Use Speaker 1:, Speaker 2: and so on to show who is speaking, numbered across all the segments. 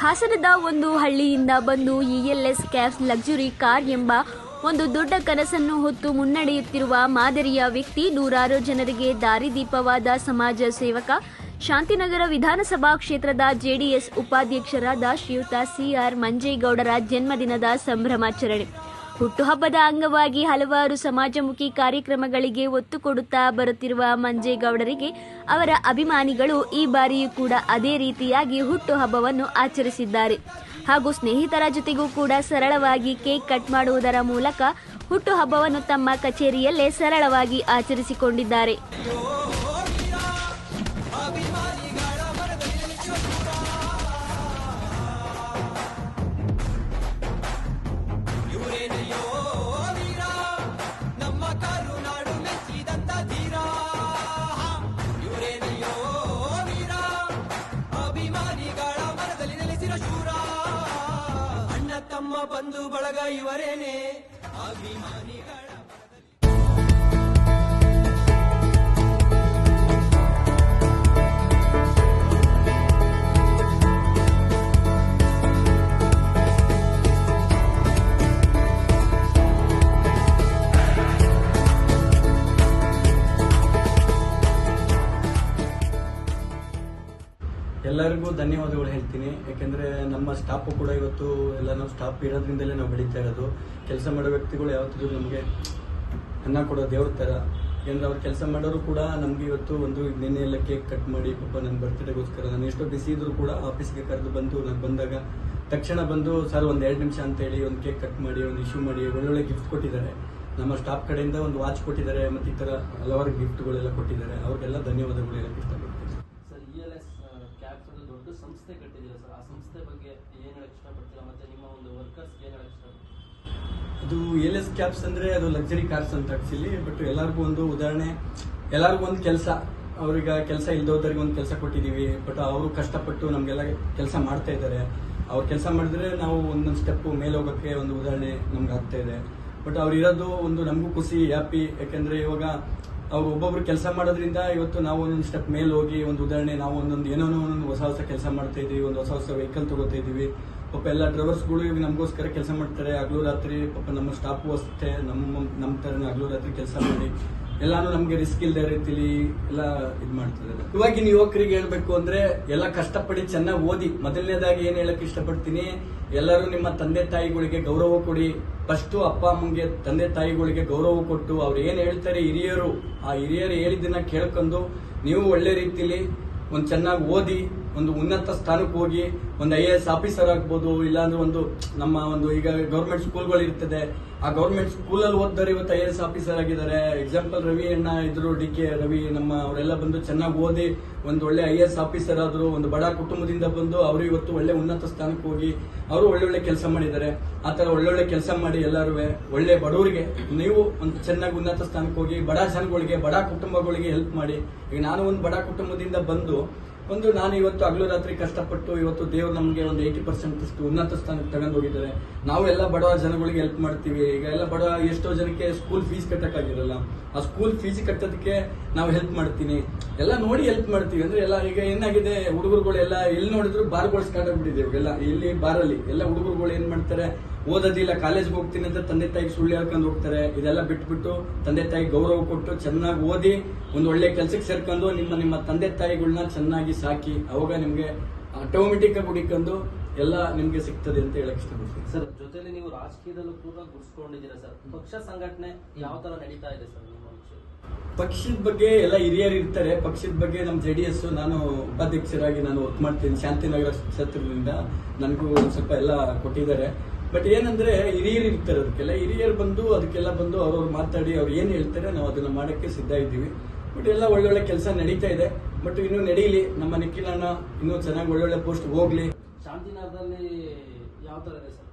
Speaker 1: ಹಾಸನದ ಒಂದು ಹಳ್ಳಿಯಿಂದ ಬಂದು ಇಎಲ್ಎಸ್ ಕ್ಯಾಬ್ಸ್ ಲಕ್ಸುರಿ ಕಾರ್ ಎಂಬ ಒಂದು ದೊಡ್ಡ ಕನಸನ್ನು ಹೊತ್ತು ಮುನ್ನಡೆಯುತ್ತಿರುವ ಮಾದರಿಯ ವ್ಯಕ್ತಿ, ನೂರಾರು ಜನರಿಗೆ ದಾರಿದೀಪವಾದ ಸಮಾಜ ಸೇವಕ, ಶಾಂತಿನಗರ ವಿಧಾನಸಭಾ ಕ್ಷೇತ್ರದ ಜೆಡಿಎಸ್ ಉಪಾಧ್ಯಕ್ಷರಾದ ಶ್ರೀಯುತ ಸಿಆರ್ ಮಂಜೇಗೌಡರ ಜನ್ಮದಿನದ ಸಂಭ್ರಮಾಚರಣೆ. ಹುಟ್ಟುಹಬ್ಬದ ಅಂಗವಾಗಿ ಹಲವಾರು ಸಮಾಜಮುಖಿ ಕಾರ್ಯಕ್ರಮಗಳಿಗೆ ಒತ್ತು ಕೊಡುತ್ತಾ ಬರುತ್ತಿರುವ ಮಂಜೇಗೌಡರಿಗೆ ಅವರ ಅಭಿಮಾನಿಗಳು ಈ ಬಾರಿಯೂ ಕೂಡ ಅದೇ ರೀತಿಯಾಗಿ ಹುಟ್ಟುಹಬ್ಬವನ್ನು ಆಚರಿಸಿದ್ದಾರೆ. ಹಾಗೂ ಸ್ನೇಹಿತರ ಜೊತೆಗೂ ಕೂಡ ಸರಳವಾಗಿ ಕೇಕ್ ಕಟ್ ಮಾಡುವುದರ ಮೂಲಕ ಹುಟ್ಟುಹಬ್ಬವನ್ನು ತಮ್ಮ ಕಚೇರಿಯಲ್ಲೇ ಸರಳವಾಗಿ ಆಚರಿಸಿಕೊಂಡಿದ್ದಾರೆ.
Speaker 2: ಬಂಧು ಬಳಗ ಇವರೇನೆ ಅಭಿಮಾನಿಗಳ.
Speaker 3: ಎಲ್ಲರಿಗೂ ಧನ್ಯವಾದಗಳು ಹೇಳ್ತೀನಿ. ಯಾಕೆಂದರೆ ನಮ್ಮ ಸ್ಟಾಫು ಕೂಡ ಇವತ್ತು ಎಲ್ಲ ನಾವು ಸ್ಟಾಫ್ ಇರೋದ್ರಿಂದಲೇ ನಾವು ಬೆಳೀತಾ ಇರೋದು. ಕೆಲಸ ಮಾಡೋ ವ್ಯಕ್ತಿಗಳು ಯಾವತ್ತಿದ್ರು ನಮಗೆ ಅನ್ನ ಕೊಡೋ ದೇವ್ರ ಥರ. ಯಾಕೆಂದರೆ ಅವ್ರು ಕೆಲಸ ಮಾಡೋರು ಕೂಡ ನಮಗೆ ಇವತ್ತು ಒಂದು ನಿನ್ನೆ ಎಲ್ಲ ಕೇಕ್ ಕಟ್ ಮಾಡಿ ಪಾಪ ನನ್ನ ಬರ್ತ್ಡೇಗೋಸ್ಕರ ನಾನು ಎಷ್ಟೋ ಬಿಸಿ ಇದ್ರು ಕೂಡ ಆಫೀಸ್ಗೆ ಕರೆದು ಬಂದು ನಾನು ಬಂದಾಗ ತಕ್ಷಣ ಬಂದು ಸರ್ ಒಂದು 2 ನಿಮಿಷ ಅಂತೇಳಿ ಒಂದು ಕೇಕ್ ಕಟ್ ಮಾಡಿ ಒಂದು ಇಶ್ಯೂ ಮಾಡಿ ಒಳ್ಳೊಳ್ಳೆ ಗಿಫ್ಟ್ ಕೊಟ್ಟಿದ್ದಾರೆ. ನಮ್ಮ ಸ್ಟಾಫ್ ಕಡೆಯಿಂದ ಒಂದು ವಾಚ್ ಕೊಟ್ಟಿದ್ದಾರೆ ಮತ್ತು ಈ ಥರ ಹಲವಾರು ಗಿಫ್ಟ್ಗಳೆಲ್ಲ ಕೊಟ್ಟಿದ್ದಾರೆ. ಅವ್ರಿಗೆಲ್ಲ ಧನ್ಯವಾದಗಳು ಹೇಳಕ್ಕೆ ಇಷ್ಟಪಡ್ತೀನಿ.
Speaker 4: ದೊಡ್ಡ ಸಂಸ್ಥೆ ಕಟ್ಟಿದ್ದೀರಾ ಸರ್, ಆ ಸಂಸ್ಥೆ ಬಗ್ಗೆ ಏನು ಹೇಳಕ್ಕೆ ಇಷ್ಟಪಡ್ತೀರಾ ಮತ್ತು ನಿಮ್ಮ ಒಂದು ವರ್ಕರ್ಸ್ಗೆ ಏನು ಹೇಳಕ್ಕೆ ಇಷ್ಟಪಡ್ತೀರಾ?
Speaker 3: ಅದು ಇಎಲ್ಎಸ್ ಕ್ಯಾಬ್ಸ್ ಅಂದರೆ ಅದು ಲಕ್ಸುರಿ ಕಾರ್ಸ್ ಅಂತ ಆಕ್ಚುಲಿ. ಬಟ್ ಎಲ್ಲರಿಗೂ ಒಂದು ಉದಾಹರಣೆ, ಎಲ್ಲರಿಗೂ ಒಂದು ಕೆಲಸ, ಅವ್ರಿಗೆ ಕೆಲಸ ಇಲ್ದೋದ್ರಿಗೆ ಒಂದು ಕೆಲಸ ಕೊಟ್ಟಿದ್ದೀವಿ. ಬಟ್ ಅವರು ಕಷ್ಟಪಟ್ಟು ನಮಗೆಲ್ಲ ಕೆಲಸ ಮಾಡ್ತಾ ಇದ್ದಾರೆ. ಅವ್ರು ಕೆಲಸ ಮಾಡಿದ್ರೆ ನಾವು ಒಂದೊಂದು ಸ್ಟೆಪ್ಪು ಮೇಲೆ ಹೋಗೋಕ್ಕೆ ಒಂದು ಉದಾಹರಣೆ ನಮ್ಗೆ ಆಗ್ತಾ ಇದೆ. ಬಟ್ ಅವ್ರು ಇರೋದು ಒಂದು ನಮಗೂ ಖುಷಿ, ಹ್ಯಾಪಿ. ಯಾಕೆಂದರೆ ಇವಾಗ ಅವ್ರು ಒಬ್ಬೊಬ್ರು ಕೆಲಸ ಮಾಡೋದ್ರಿಂದ ಇವತ್ತು ನಾವು ಒಂದೊಂದು ಸ್ಟೆಪ್ ಮೇಲೆ ಹೋಗಿ ಒಂದು ಉದಾಹರಣೆ ನಾವು ಏನೋ ಒಂದೊಂದು ಹೊಸ ಕೆಲಸ ಮಾಡ್ತಾ ಇದೀವಿ, ಒಂದು ಹೊಸ ವೆಹಿಕಲ್ ತಗೋತಾ ಇದೀವಿ. ಪಾಪ ಎಲ್ಲ ಡ್ರೈವರ್ಸ್ಗಳು ಈಗ ನಮಗೋಸ್ಕರ ಕೆಲಸ ಮಾಡ್ತಾರೆ ಹಗಲು ರಾತ್ರಿ. ಪಾಪ ನಮ್ಮ ಸ್ಟಾಫು ಅಷ್ಟೇ ನಮ್ಮ ಥರನೇ ಹಗಲು ರಾತ್ರಿ ಕೆಲಸ ಮಾಡಿ ಎಲ್ಲಾನು ನಮಗೆ ರಿಸ್ಕ್ ಇಲ್ಲದೆ ರೀತಿಲಿ ಎಲ್ಲ ಇದು ಮಾಡ್ತಿದ್ದಾರೆ. ಇವಾಗಿನ ಯುವಕರಿಗೆ ಹೇಳ್ಬೇಕು ಅಂದ್ರೆ ಎಲ್ಲ ಕಷ್ಟಪಡಿ ಚೆನ್ನಾಗಿ ಓದಿ. ಮೊದಲನೇದಾಗಿ ಏನ್ ಹೇಳಕ್ ಇಷ್ಟಪಡ್ತೀನಿ, ಎಲ್ಲರೂ ನಿಮ್ಮ ತಂದೆ ತಾಯಿಗಳಿಗೆ ಗೌರವ ಕೊಡಿ. ಫಸ್ಟ್ ಅಪ್ಪ ಅಮ್ಮಂಗೆ ತಂದೆ ತಾಯಿಗಳಿಗೆ ಗೌರವ ಕೊಟ್ಟು ಅವ್ರು ಏನ್ ಹೇಳ್ತಾರೆ ಹಿರಿಯರು, ಆ ಹಿರಿಯರು ಹೇಳಿದ್ದನ್ನ ಕೇಳ್ಕೊಂಡು ನೀವು ಒಳ್ಳೆ ರೀತಿಲಿ ಒಂದು ಚೆನ್ನಾಗಿ ಓದಿ ಒಂದು ಉನ್ನತ ಸ್ಥಾನಕ್ಕೆ ಹೋಗಿ ಒಂದು IAS ಆಫೀಸರ್ ಆಗ್ಬೋದು, ಇಲ್ಲಾಂದ್ರೆ ಒಂದು ನಮ್ಮ ಒಂದು ಈಗ ಗೌರ್ಮೆಂಟ್ ಸ್ಕೂಲ್ಗಳು ಇರ್ತದೆ, ಆ ಗೌರ್ಮೆಂಟ್ ಸ್ಕೂಲಲ್ಲಿ ಓದಿದ್ರೆ ಇವತ್ತು IAS ಆಫೀಸರ್ ಆಗಿದ್ದಾರೆ. ಎಕ್ಸಾಂಪಲ್ ರವಿ ಅಣ್ಣ ಇದ್ರು, DK ರವಿ, ಅವರೆಲ್ಲ ಬಂದು ಚೆನ್ನಾಗಿ ಓದಿ ಒಂದು ಒಳ್ಳೆ IAS ಆಫೀಸರ್ ಆದ್ರು. ಒಂದು ಬಡ ಕುಟುಂಬದಿಂದ ಬಂದು ಅವರು ಇವತ್ತು ಒಳ್ಳೆ ಉನ್ನತ ಸ್ಥಾನಕ್ಕೆ ಹೋಗಿ ಅವರು ಒಳ್ಳೊಳ್ಳೆ ಕೆಲಸ ಮಾಡಿದ್ದಾರೆ. ಆ ತರ ಒಳ್ಳೊಳ್ಳೆ ಕೆಲಸ ಮಾಡಿ ಎಲ್ಲರೂ ಒಳ್ಳೆ ಬಡವರಿಗೆ ನೀವು ಒಂದು ಚೆನ್ನಾಗಿ ಉನ್ನತ ಸ್ಥಾನಕ್ಕೆ ಹೋಗಿ ಬಡ ಜನಗಳಿಗೆ, ಬಡ ಕುಟುಂಬಗಳಿಗೆ ಹೆಲ್ಪ್ ಮಾಡಿ. ಈಗ ನಾನು ಒಂದು ಬಡ ಕುಟುಂಬದಿಂದ ಬಂದು ನಾನು ಇವತ್ತು ಹಗಲು ರಾತ್ರಿ ಕಷ್ಟಪಟ್ಟು ಇವತ್ತು ದೇವ್ರು ನಮಗೆ ಒಂದು 80% ಉನ್ನತ ಸ್ಥಾನಕ್ಕೆ ತಗೊಂಡು ಹೋಗಿದ್ದಾರೆ. ನಾವು ಎಲ್ಲ ಬಡವ ಜನಗಳಿಗೆ ಹೆಲ್ಪ್ ಮಾಡ್ತೀವಿ. ಈಗ ಎಲ್ಲ ಬಡವ ಎಷ್ಟೋ ಜನಕ್ಕೆ ಸ್ಕೂಲ್ ಫೀಸ್ ಕಟ್ಟಕ್ಕಾಗಿರಲ್ಲ, ಆ ಸ್ಕೂಲ್ ಫೀಸ್ ಕಟ್ಟೋದಕ್ಕೆ ನಾವು ಹೆಲ್ಪ್ ಮಾಡ್ತೀನಿ. ಎಲ್ಲ ನೋಡಿ ಹೆಲ್ಪ್ ಮಾಡ್ತೀವಿ. ಅಂದ್ರೆ ಎಲ್ಲ ಈಗ ಏನಾಗಿದೆ, ಹುಡುಗರುಗಳೆಲ್ಲ ಎಲ್ಲಿ ನೋಡಿದ್ರು ಬಾರ್ಗಳು ಸ್ಟಾರ್ಟ್ ಆಗ್ಬಿಟ್ಟಿದೆ. ಇವಾಗೆಲ್ಲ ಇಲ್ಲಿ ಬಾರಲ್ಲಿ ಎಲ್ಲ ಹುಡುಗರುಗಳು ಏನ್ ಮಾಡ್ತಾರೆ, ಓದೋದಿಲ್ಲ, ಕಾಲೇಜ್ಗೆ ಹೋಗ್ತೀನಿ ಅಂತ ತಂದೆ ತಾಯಿಗೆ ಸುಳ್ಳು ಹೇಳ್ಕೊಂಡು ಹೋಗ್ತಾರೆ. ಇದೆಲ್ಲ ಬಿಟ್ಬಿಟ್ಟು ತಂದೆ ತಾಯಿ ಗೌರವ ಕೊಟ್ಟು ಚೆನ್ನಾಗಿ ಓದಿ ಒಂದು ಒಳ್ಳೆ ಕೆಲಸಕ್ಕೆ ಸೇರ್ಕೊಂಡು ನಿಮ್ಮ ತಂದೆ ತಾಯಿಗಳನ್ನ ಚೆನ್ನಾಗಿ ಸಾಕಿ, ಅವಾಗ ನಿಮ್ಗೆ ಆಟೋಮೆಟಿಕ್ ಆಗಿ ಹುಡುಕೊಂಡು ಎಲ್ಲ ನಿಮ್ಗೆ ಸಿಗ್ತದೆ ಅಂತ ಹೇಳಕ್ ಇಷ್ಟಪಡ್ತೀನಿ
Speaker 4: ಸರ್. ಜೊತೆಲಿ ನೀವು ರಾಜಕೀಯದಲ್ಲೂ ಕೂಡ ಗುರ್ಸ್ಕೊಂಡಿದ್ದೀರಾ ಸರ್. ಪಕ್ಷ ಸಂಘಟನೆ ಯಾವ ತರ ನಡೀತಾ ಇದೆ ಸರ್ ನಿಮ್ಮ
Speaker 3: ಪಕ್ಷದ ಬಗ್ಗೆ ಎಲ್ಲ ಹಿರಿಯರು ಇರ್ತಾರೆ. ಪಕ್ಷದ ಬಗ್ಗೆ ನಮ್ಮ JDS ನಾನು ಉಪಾಧ್ಯಕ್ಷರಾಗಿ ನಾನು ವರ್ಕ್ ಮಾಡ್ತೀನಿ. ಶಾಂತಿನಗರ ಕ್ಷೇತ್ರದಿಂದ ನನಗೂ ಸ್ವಲ್ಪ ಎಲ್ಲ ಕೊಟ್ಟಿದ್ದಾರೆ. ಬಟ್ ಏನಂದ್ರೆ ಹಿರಿಯರು ಇರ್ತಾರೆ, ಹಿರಿಯರು ಬಂದು ಅದಕ್ಕೆಲ್ಲ ಬಂದು ಅವ್ರವ್ರು ಮಾತಾಡಿ ಅವ್ರು ಏನ್ ಹೇಳ್ತಾರೆ ನಾವು ಅದನ್ನ ಮಾಡಕ್ಕೆ ಸಿದ್ಧ ಇದ್ದೀವಿ. ಬಟ್ ಎಲ್ಲ ಒಳ್ಳೊಳ್ಳೆ ಕೆಲಸ ನಡೀತಾ ಇದೆ. ಬಟ್ ಇನ್ನೂ ನಡೀಲಿ, ನಮ್ಮ ನಿಖಿಲ್ ಅಣ್ಣ ಇನ್ನೂ ಚೆನ್ನಾಗಿ ಒಳ್ಳೊಳ್ಳೆ ಪೋಸ್ಟ್ ಹೋಗ್ಲಿ.
Speaker 4: ಶಾಂತಿನಗರದಲ್ಲಿ ಯಾವ ತರ ಇದೆ ಸರ್?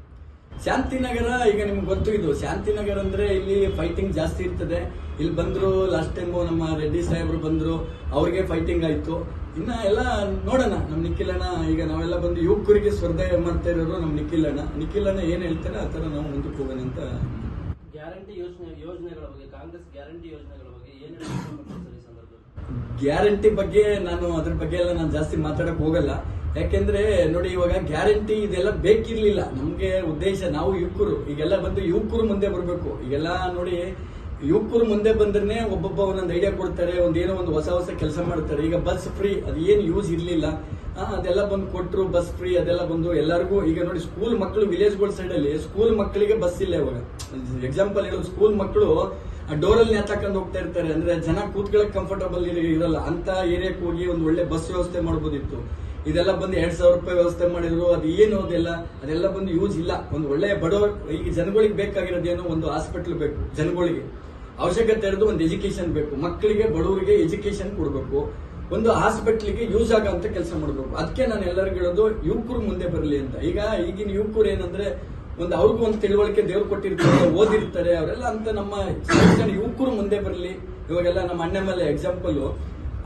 Speaker 3: ಶಾಂತಿನಗರ ಈಗ ನಿಮ್ಗೆ ಗೊತ್ತು, ಇದು ಶಾಂತಿನಗರ ಅಂದ್ರೆ ಇಲ್ಲಿ ಫೈಟಿಂಗ್ ಜಾಸ್ತಿ ಇರ್ತದೆ. ಇಲ್ಲಿ ಬಂದ್ರು ಲಾಸ್ಟ್ ಟೈಮ್ ನಮ್ಮ ರೆಡ್ಡಿ ಸಾಹೇಬ್ರು ಬಂದ್ರು, ಅವ್ರಿಗೆ ಫೈಟಿಂಗ್ ಆಯ್ತು. ಇನ್ನ ಎಲ್ಲ ನೋಡೋಣ. ನಮ್ ನಿಖಿಲ್ ಅಣ್ಣ ಈಗ ನಾವೆಲ್ಲ ಬಂದು ಯುವಕರಿಗೆ ಸ್ಪರ್ಧೆ ಮಾಡ್ತಾ ಇರೋರು ನಮ್ಮ ನಿಖಿಲ್ ಅಣ್ಣ ಏನ್ ಹೇಳ್ತಾರೆ ಆ ತರ ನಾವು ಮುಂದಕ್ಕೆ ಹೋಗೋಣ ಅಂತ.
Speaker 4: ಗ್ಯಾರಂಟಿ ಯೋಜನೆಗಳ ಬಗ್ಗೆ, ಕಾಂಗ್ರೆಸ್ ಗ್ಯಾರಂಟಿ ಯೋಜನೆಗಳ ಬಗ್ಗೆ ಏನ್ ಹೇಳ್ತಾರೆ ಈ ಸಂದರ್ಭದಲ್ಲಿ?
Speaker 3: ಗ್ಯಾರಂಟಿ ಬಗ್ಗೆ ನಾನು ಅದ್ರ ಬಗ್ಗೆ ಎಲ್ಲ ನಾನು ಜಾಸ್ತಿ ಮಾತಾಡಕ್ ಹೋಗಲ್ಲ. ಯಾಕೆಂದ್ರೆ ನೋಡಿ, ಇವಾಗ ಗ್ಯಾರಂಟಿ ಇದೆಲ್ಲ ಬೇಕಿರ್ಲಿಲ್ಲ. ನಮ್ಗೆ ಉದ್ದೇಶ, ನಾವು ಯುವಕರು ಈಗೆಲ್ಲ ಬಂದು ಯುವಕರು ಮುಂದೆ ಬರ್ಬೇಕು. ಈಗೆಲ್ಲ ನೋಡಿ, ಯುವಕರು ಮುಂದೆ ಬಂದ್ರೆ ಒಬ್ಬೊಬ್ಬ ಒಂದೊಂದು ಐಡಿಯಾ ಕೊಡ್ತಾರೆ, ಒಂದೇನೋ ಒಂದು ಹೊಸ ಹೊಸ ಕೆಲಸ ಮಾಡ್ತಾರೆ. ಈಗ ಬಸ್ ಫ್ರೀ ಅದು ಏನು ಯೂಸ್ ಇರ್ಲಿಲ್ಲ, ಅದೆಲ್ಲ ಬಂದು ಕೊಟ್ರು. ಬಸ್ ಫ್ರೀ ಅದೆಲ್ಲ ಬಂದು ಎಲ್ಲರಿಗೂ. ಈಗ ನೋಡಿ, ಸ್ಕೂಲ್ ಮಕ್ಕಳು ವಿಲೇಜ್ಗಳ ಸೈಡ್ ಅಲ್ಲಿ ಸ್ಕೂಲ್ ಮಕ್ಕಳಿಗೆ ಬಸ್ ಇಲ್ಲ ಇವಾಗ. ಎಕ್ಸಾಂಪಲ್ ಹೇಳೋದು, ಸ್ಕೂಲ್ ಮಕ್ಕಳು ಡೋರಲ್ಲಿ ನೇತಾಕೊಂಡು ಹೋಗ್ತಾ ಇರ್ತಾರೆ. ಅಂದ್ರೆ ಜನ ಕೂತ್ಕೊಳ್ಳಕ್ ಕಂಫರ್ಟಬಲ್ ಇರಲ್ಲ ಅಂತ ಏರಿಯಾಕ್ಕೆ ಹೋಗಿ ಒಂದು ಒಳ್ಳೆ ಬಸ್ ವ್ಯವಸ್ಥೆ ಮಾಡಬಹುದಿತ್ತು. ಇದೆಲ್ಲ ಬಂದು 2,000 ರೂಪಾಯಿ ವ್ಯವಸ್ಥೆ ಮಾಡಿದ್ರು. ಅದು ಏನು ಅದೆಲ್ಲ ಬಂದು ಯೂಸ್ ಇಲ್ಲ. ಒಂದು ಒಳ್ಳೆ ಬಡವರು, ಈಗ ಜನಗಳಿಗೆ ಬೇಕಾಗಿರೋದೇನು, ಒಂದು ಹಾಸ್ಪಿಟಲ್ ಬೇಕು. ಜನಗಳಿಗೆ ಅವಶ್ಯಕತೆ ಇರೋದು ಒಂದು ಎಜುಕೇಶನ್ ಬೇಕು. ಮಕ್ಕಳಿಗೆ, ಬಡವರಿಗೆ ಎಜುಕೇಶನ್ ಕೊಡಬೇಕು. ಒಂದು ಹಾಸ್ಪಿಟ್ಲಿಗೆ ಯೂಸ್ ಆಗೋಂತ ಕೆಲಸ ಮಾಡಬೇಕು. ಅದಕ್ಕೆ ನಾನು ಎಲ್ಲರಿಗೂ ಹೇಳೋದು, ಯುವಕರು ಮುಂದೆ ಬರಲಿ ಅಂತ. ಈಗಿನ ಯುವಕರು ಏನಂದ್ರೆ, ಒಂದು ಅವ್ರಿಗೂ ಒಂದು ತಿಳುವಳಿಕೆ ದೇವ್ರು ಕೊಟ್ಟಿರ್ತಾರೆ, ಓದಿರ್ತಾರೆ ಅವರೆಲ್ಲ ಅಂತ. ನಮ್ಮ ಯುವಕರು ಮುಂದೆ ಬರಲಿ. ಇವಾಗೆಲ್ಲ ನಮ್ಮ ಅಣ್ಣ ಮೇಲೆ ಎಕ್ಸಾಂಪಲ್,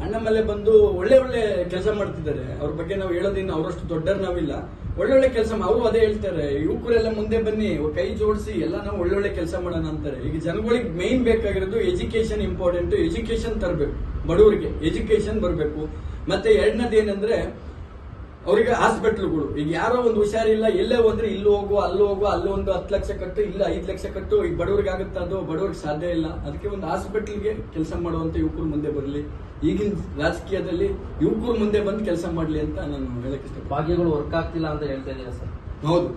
Speaker 3: ಅಣ್ಣ ಮೇಲೆ ಬಂದು ಒಳ್ಳೆ ಒಳ್ಳೆ ಕೆಲಸ ಮಾಡ್ತಿದ್ದಾರೆ. ಅವ್ರ ಬಗ್ಗೆ ನಾವು ಹೇಳೋದಿನ್ನು ಅವರಷ್ಟು ದೊಡ್ಡರು ನಾವಿಲ್ಲ. ಒಳ್ಳೊಳ್ಳೆ ಕೆಲಸ ಅವರು ಅದೇ ಹೇಳ್ತಾರೆ, ಯುವಕರೆಲ್ಲ ಮುಂದೆ ಬನ್ನಿ, ಕೈ ಜೋಡಿಸಿ ಎಲ್ಲ ನಾವು ಒಳ್ಳೊಳ್ಳೆ ಕೆಲಸ ಮಾಡೋಣ ಅಂತಾರೆ. ಈಗ ಜನಗಳಿಗೆ ಮೇನ್ ಬೇಕಾಗಿರೋದು ಎಜುಕೇಶನ್ ಇಂಪಾರ್ಟೆಂಟ್. ಎಜುಕೇಶನ್ ತರಬೇಕು, ಬಡವರಿಗೆ ಎಜುಕೇಶನ್ ಬರಬೇಕು. ಮತ್ತೆ ಎರಡನೇದು ಏನಂದ್ರೆ, ಅವರಿಗೆ ಹಾಸ್ಪಿಟಲ್ಗಳು. ಈಗ ಯಾರೋ ಒಂದು ಹುಷಾರಿಲ್ಲ, ಎಲ್ಲೇ ಹೋದ್ರೆ ಇಲ್ಲಿ ಹೋಗು, ಅಲ್ಲೊಂದು 10 ಲಕ್ಷ ಕಟ್ಟು, ಇಲ್ಲ 5 ಲಕ್ಷ ಕಟ್ಟು. ಈಗ ಬಡವರಿಗೆ ಆಗುತ್ತೆ, ಅದು ಬಡವರಿಗೆ ಸಾಧ್ಯ ಇಲ್ಲ. ಅದಕ್ಕೆ ಒಂದು ಹಾಸ್ಪಿಟಲ್ಗೆ ಕೆಲಸ ಮಾಡುವಂತ ಯುವಕರು ಮುಂದೆ ಬರಲಿ. ಈಗಿನ ರಾಜಕೀಯದಲ್ಲಿ ಯುವಕರು ಮುಂದೆ ಬಂದು ಕೆಲಸ ಮಾಡ್ಲಿ ಅಂತ ನಾನು ಹೇಳಕ್ ಇಷ್ಟ.
Speaker 4: ಭಾಗ್ಯಗಳು ವರ್ಕ್ ಆಗ್ತಿಲ್ಲ ಅಂತ ಹೇಳ್ತಾ ಇದ್ದೀರಾ ಸರ್?
Speaker 3: ಹೌದು,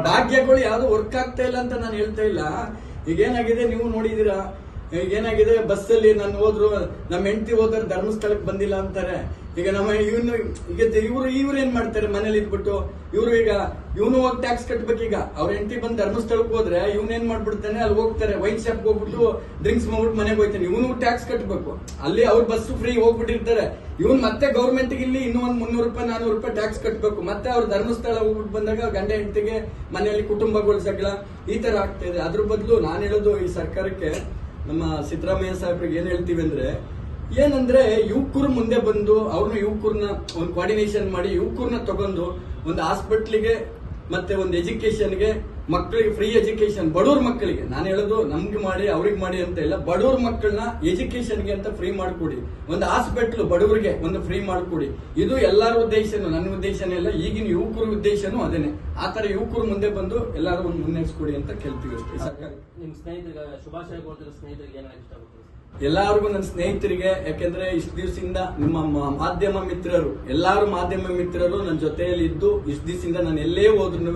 Speaker 3: ಭಾಗ್ಯಗಳು ಯಾವ್ದು ವರ್ಕ್ ಆಗ್ತಾ ಇಲ್ಲ ಅಂತ ನಾನು ಹೇಳ್ತಾ ಇಲ್ಲ. ಈಗ ಏನಾಗಿದೆ ನೀವು ನೋಡಿದೀರಾ, ಈಗ ಏನಾಗಿದೆ, ಬಸ್ಸಲ್ಲಿ ನಾನು ಹೋದ್ರು, ನಮ್ಮ ಹೆಂಡತಿ ಹೋದ್ರೆ ಧರ್ಮಸ್ಥಳಕ್ಕೆ ಬಂದಿಲ್ಲ ಅಂತಾರೆ. ಈಗ ನಮ್ಮ ಇವ್ರು ಏನ್ ಮಾಡ್ತಾರೆ, ಮನೇಲಿ ಇದ್ಬಿಟ್ಟು ಇವನು ಹೋಗಿ ಟ್ಯಾಕ್ಸ್ ಕಟ್ಬೇಕು. ಈಗ ಅವ್ರ ಹೆಂಡತಿ ಬಂದು ಧರ್ಮಸ್ಥಳಕ್ಕೆ ಹೋದ್ರೆ ಏನ್ ಮಾಡ್ಬಿಡ್ತಾನೆ, ಅಲ್ಲಿ ಹೋಗ್ತಾರೆ ವೈನ್ ಶಾಪ್ ಹೋಗ್ಬಿಟ್ಟು ಡ್ರಿಂಕ್ಸ್ ಮಾಡ್ಬಿಟ್ಟು ಮನೆಗೆ ಹೋಗ್ತಾನೆ. ಇವನು ಟ್ಯಾಕ್ಸ್ ಕಟ್ಬೇಕು. ಅಲ್ಲಿ ಅವ್ರ ಬಸ್ ಫ್ರೀ ಹೋಗ್ಬಿಟ್ಟಿರ್ತಾರೆ. ಇವನ್ ಮತ್ತೆ ಗೌರ್ಮೆಂಟ್ ಇಲ್ಲಿ ಇನ್ನೂ ಒಂದು 300 ರೂಪಾಯಿ 400 ರೂಪಾಯಿ ಟ್ಯಾಕ್ಸ್ ಕಟ್ಬೇಕು. ಮತ್ತೆ ಅವ್ರ ಧರ್ಮಸ್ಥಳ ಹೋಗ್ಬಿಟ್ಟು ಬಂದಾಗ ಗಂಡ ಹೆಂಡತಿಗೆ ಮನೆಯಲ್ಲಿ ಕುಟುಂಬಗಳ ಜಗಳ ಈ ತರ ಆಗ್ತಾ ಇದೆ. ಅದ್ರ ಬದಲು ನಾನು ಹೇಳೋದು, ಈ ಸರ್ಕಾರಕ್ಕೆ, ನಮ್ಮ ಸಿದ್ದರಾಮಯ್ಯ ಸಾಹೇಬ್ರಿಗೆ ಏನ್ ಹೇಳ್ತೀವಿ ಅಂದ್ರೆ, ಏನಂದ್ರೆ ಯುವಕರು ಮುಂದೆ ಬಂದು ಯುವಕರನ್ನ ಒಂದು ಕೋಆರ್ಡಿನೇಷನ್ ಮಾಡಿ ಯುವಕರನ್ನ ತಗೊಂಡು ಒಂದು ಹಾಸ್ಪಿಟ್ಲಿಗೆ ಮತ್ತೆ ಒಂದು ಎಜುಕೇಶನ್ಗೆ, ಮಕ್ಕಳಿಗೆ ಫ್ರೀ ಎಜುಕೇಶನ್, ಬಡವ್ರ ಮಕ್ಕಳಿಗೆ ನಾನು ಹೇಳೋದು, ನಮ್ಗೆ ಮಾಡಿ ಅವ್ರಿಗೆ ಮಾಡಿ ಅಂತ ಇಲ್ಲ, ಬಡವ್ರ ಮಕ್ಕಳನ್ನ ಎಜುಕೇಶನ್ಗೆ ಅಂತ ಫ್ರೀ ಮಾಡ್ಕೊಡಿ. ಒಂದು ಹಾಸ್ಪಿಟ್ಲ್ ಬಡವರಿಗೆ ಒಂದು ಫ್ರೀ ಮಾಡ್ಕೊಡಿ. ಇದು ಎಲ್ಲರ ಉದ್ದೇಶನೂ, ನನ್ನ ಉದ್ದೇಶನೇ ಇಲ್ಲ, ಈಗಿನ ಯುವಕರ ಉದ್ದೇಶನೂ ಅದೇನೆ. ಆತರ ಯುವಕರು ಮುಂದೆ ಬಂದು ಎಲ್ಲರೂ ಒಂದು ಮುನ್ನಡೆಸ್ಕೊಡಿ ಅಂತ ಕೇಳ್ತೀವಿ ಅಷ್ಟೇ. ಸರ್ಕಾರ
Speaker 4: ನಿಮ್ ಸ್ನೇಹಿತರಿಗೆ ಶುಭಾಶಯ ಕೊಡ್ತಿರೋ ಸ್ನೇಹಿತರಿಗೆ ಏನಾಗ ಇಷ್ಟಪಡ್ತೀರಿ?
Speaker 3: ಎಲ್ಲಾರ್ಗು ನನ್ನ ಸ್ನೇಹಿತರಿಗೆ, ಯಾಕೆಂದ್ರೆ ಇಷ್ಟು ದಿವಸದಿಂದ ನಿಮ್ಮ ಮಾಧ್ಯಮ ಮಿತ್ರರು, ಎಲ್ಲಾರು ಮಾಧ್ಯಮ ಮಿತ್ರರು ನನ್ನ ಜೊತೆಯಲ್ಲಿ ಇದ್ದು ಇಷ್ಟು ದಿವಸದಿಂದ ನಾನು ಎಲ್ಲೇ ಹೋದ್ರು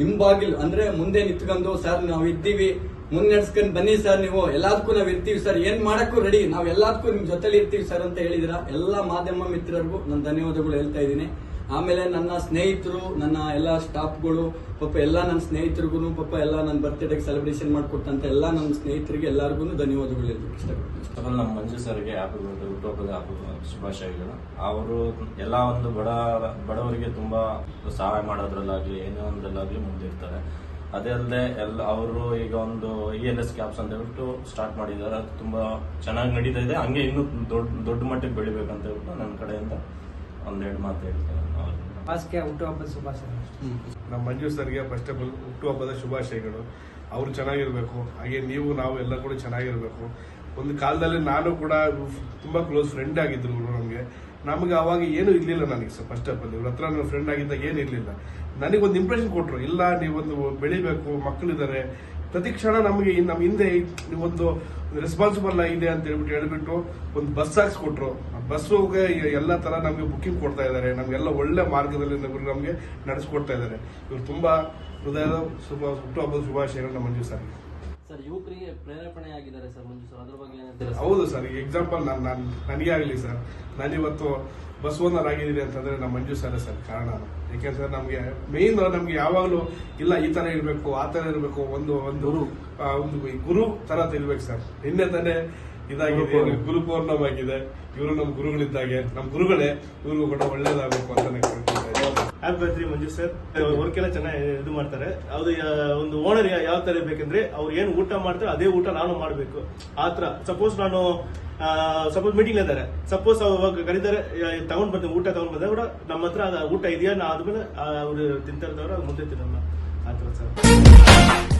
Speaker 3: ಹಿಂಬಾಗಿಲು ಅಂದ್ರೆ ಮುಂದೆ ನಿಂತ್ಕೊಂಡು, ಸರ್ ನಾವ್ ಇದ್ದೀವಿ, ಮುನ್ನಡೆಸ್ಕೊಂಡ್ ಬನ್ನಿ ಸರ್, ನೀವು ಎಲ್ಲದಕ್ಕೂ ನಾವ್ ಇರ್ತೀವಿ ಸರ್, ಏನ್ ಮಾಡಕ್ಕೂ ರೆಡಿ, ನಾವ್ ಎಲ್ಲದಕ್ಕೂ ನಿಮ್ ಜೊತೆಲಿ ಇರ್ತೀವಿ ಸರ್ ಅಂತ ಹೇಳಿದಿರ. ಎಲ್ಲಾ ಮಾಧ್ಯಮ ಮಿತ್ರರಿಗೂ ನಾನು ಧನ್ಯವಾದಗಳು ಹೇಳ್ತಾ ಇದ್ದೀನಿ. ಆಮೇಲೆ ನನ್ನ ಸ್ನೇಹಿತರು, ನನ್ನ ಎಲ್ಲ ಸ್ಟಾಫ್ಗಳು, ಪಾಪ ಎಲ್ಲ ನನ್ನ ಸ್ನೇಹಿತರಿಗೂ, ಪಾಪ ಎಲ್ಲ ನನ್ನ ಬರ್ತ್ಡೇಗೆ ಸೆಲೆಬ್ರೇಷನ್ ಮಾಡಿಕೊಟ್ಟಂತ ಎಲ್ಲ ನನ್ನ ಸ್ನೇಹಿತರಿಗೆ ಎಲ್ಲರಿಗೂ ಧನ್ಯವಾದಗಳು ಹೇಳಲಿಕ್ಕೆ ಇಷ್ಟಪಡ್ತೀನಿ.
Speaker 5: ನಮ್ಮ ಮಂಜು ಸರ್ಗೆ ಹುಟ್ಟುಹಬ್ಬದ ಶುಭಾಶಯಗಳು. ಅವರು ಎಲ್ಲ ಒಂದು ಬಡವರಿಗೆ ತುಂಬಾ ಸಹಾಯ ಮಾಡೋದ್ರಲ್ಲಾಗ್ಲಿ ಏನೇ ಒಂದ್ರಲ್ಲಾಗ್ಲಿ ಮುಂದಿರ್ತಾರೆ. ಅದೇ ಅಲ್ಲದೆ ಅವರು ಈಗ ಒಂದು ELS ಕ್ಯಾಬ್ಸ್ ಅಂತ ಹೇಳ್ಬಿಟ್ಟು ಸ್ಟಾರ್ಟ್ ಮಾಡಿದ್ದಾರೆ. ಅದು ತುಂಬಾ ಚೆನ್ನಾಗಿ ನಡೀತಾ ಇದೆ. ಹಂಗೆ ಇನ್ನೂ ದೊಡ್ಡ ಮಟ್ಟಿಗೆ ಬೆಳಿಬೇಕಂತ ಹೇಳ್ಬಿಟ್ಟು ನನ್ನ ಕಡೆಯಿಂದ ಒಂದೆರಡು ಮಾತು ಹೇಳ್ತಾರೆ.
Speaker 6: ಹುಟ್ಟುಹಬ್ಬದ ಶುಭಾಶಯಗಳು.
Speaker 7: ನಮ್ಮ ಮಂಜು ಸರ್ಗೆ ಫಸ್ಟ್ ಆಫ್ ಆಲ್ ಹುಟ್ಟುಹಬ್ಬದ ಶುಭಾಶಯಗಳು. ಅವರು ಚೆನ್ನಾಗಿರ್ಬೇಕು, ಹಾಗೆ ನಾವು ಎಲ್ಲ ಕೂಡ ಚೆನ್ನಾಗಿರ್ಬೇಕು. ಒಂದು ಕಾಲದಲ್ಲಿ ನಾನು ಕೂಡ ತುಂಬಾ ಕ್ಲೋಸ್ ಫ್ರೆಂಡ್ ಆಗಿದ್ರು ನಮಗೆ ಅವಾಗ ಏನು ಇರ್ಲಿಲ್ಲ. ನನಗೆ ಫಸ್ಟ್ ಆಫ್ ಆಲ್ ಇವ್ರ ಹತ್ರ ನನ್ನ ಫ್ರೆಂಡ್ ಆಗಿದ್ದಾಗ ಏನು ಇರ್ಲಿಲ್ಲ. ನನಗೊಂದು ಇಂಪ್ರೆಷನ್ ಕೊಟ್ರು, ಇಲ್ಲ ನೀವೊಂದು ಬೆಳಿಬೇಕು, ಮಕ್ಕಳಿದ್ದಾರೆ, ಪ್ರತಿ ಕ್ಷಣ ನಮಗೆ ನಮ್ಮ ಹಿಂದೆ ನೀವೊಂದು ರೆಸ್ಪಾನ್ಸಿಬಲ್ ಆಗಿದೆ ಅಂತ ಹೇಳ್ಬಿಟ್ಟು ಒಂದು ಬಸ್ ಹಾಕ್ಸ್ಕೊಟ್ರು. ಆ ಬಸ್ಗೆ ಎಲ್ಲ ತರ ನಮಗೆ ಬುಕಿಂಗ್ ಕೊಡ್ತಾ ಇದ್ದಾರೆ. ನಮ್ಗೆಲ್ಲ ಒಳ್ಳೆ ಮಾರ್ಗದಲ್ಲಿ ನಮಗೆ ನಡೆಸ್ಕೊಡ್ತಾ ಇದ್ದಾರೆ. ಇವ್ರು ತುಂಬಾ ಹೃದಯದ ಹುಟ್ಟುಹಬ್ಬದ ಶುಭಾಶಯಗಳು ನಮ್ಮ ಮಂಜು ಸರ್.
Speaker 4: ಸರ್, ಯುವಕರಿಗೆ ಪ್ರೇರೇಪಣೆ ಆಗಿದ್ದಾರೆ ಸರ್ ಮಂಜು ಸರ್, ಅದ್ರ ಬಗ್ಗೆ?
Speaker 7: ಹೌದು ಸರ್. ಎಕ್ಸಾಂಪಲ್ ನನಗೆ ಆಗಲಿ ಸರ್, ನಾನಿವತ್ತು ಬಸ್ ಓನರ್ ಆಗಿದ್ದೀನಿ ಅಂತಂದ್ರೆ ನಮ್ಮ ಮಂಜು ಸರ್ ಕಾರಣ. ಯಾಕೆಂದ್ರೆ ನಮ್ಗೆ ಮೇನ್ ನಮ್ಗೆ ಯಾವಾಗಲೂ ಇಲ್ಲ ಈ ತರ ಇರ್ಬೇಕು, ಆ ತರ ಇರ್ಬೇಕು, ಒಂದು ಗುರು ತರ ಇರ್ಬೇಕು ಸರ್. ನಿನ್ನೆ ತಾನೇ ಇದಾಗಿದೆ, ಗುರು ಪೌರ್ಣಮ ಆಗಿದೆ. ಇವರು ನಮ್ಮ ಗುರುಗಳಿದ್ದಾಗೆ, ನಮ್ಮ ಗುರುಗಳೇ, ಇವ್ರಿಗೂ ಕೂಡ ಒಳ್ಳೇದಾಗಬೇಕು ಅಂತ
Speaker 8: ಹ್ಯಾಪಿ ಬರ್ತ್ಡೇ ಮಂಜು ಸರ್. ವರ್ಕ್ ಎಲ್ಲ ಚೆನ್ನಾಗಿ ಇದು ಮಾಡ್ತಾರೆ. ಅದು ಒಂದು ಓನರ್ ಯಾವ ತರ ಇರ್ಬೇಕಂದ್ರೆ, ಅವ್ರು ಏನು ಊಟ ಮಾಡ್ತಾರೆ ಅದೇ ಊಟ ನಾನು ಮಾಡಬೇಕು. ಆತರ ಸಪೋಸ್ ಮೀಟಿಂಗ್ ಇದ್ದಾರೆ, ಸಪೋಸ್ ಅವಾಗ ಕರೀತಾರೆ, ತಗೊಂಡ್ ಬರ್ತೀನಿ ಊಟ ತಗೊಂಡ್ ಬಂದಾಗ ಕೂಡ ನಮ್ಮ ಹತ್ರ ಊಟ ಇದೆಯಾ, ಆದ್ಮೇಲೆ ಅವ್ರು ತಿಂತಾ ಇರ್ತಾವ್ರ ಮುಂದೆ ತಿನ್ನಲ್ಲ. ಆತರ ಸರ್.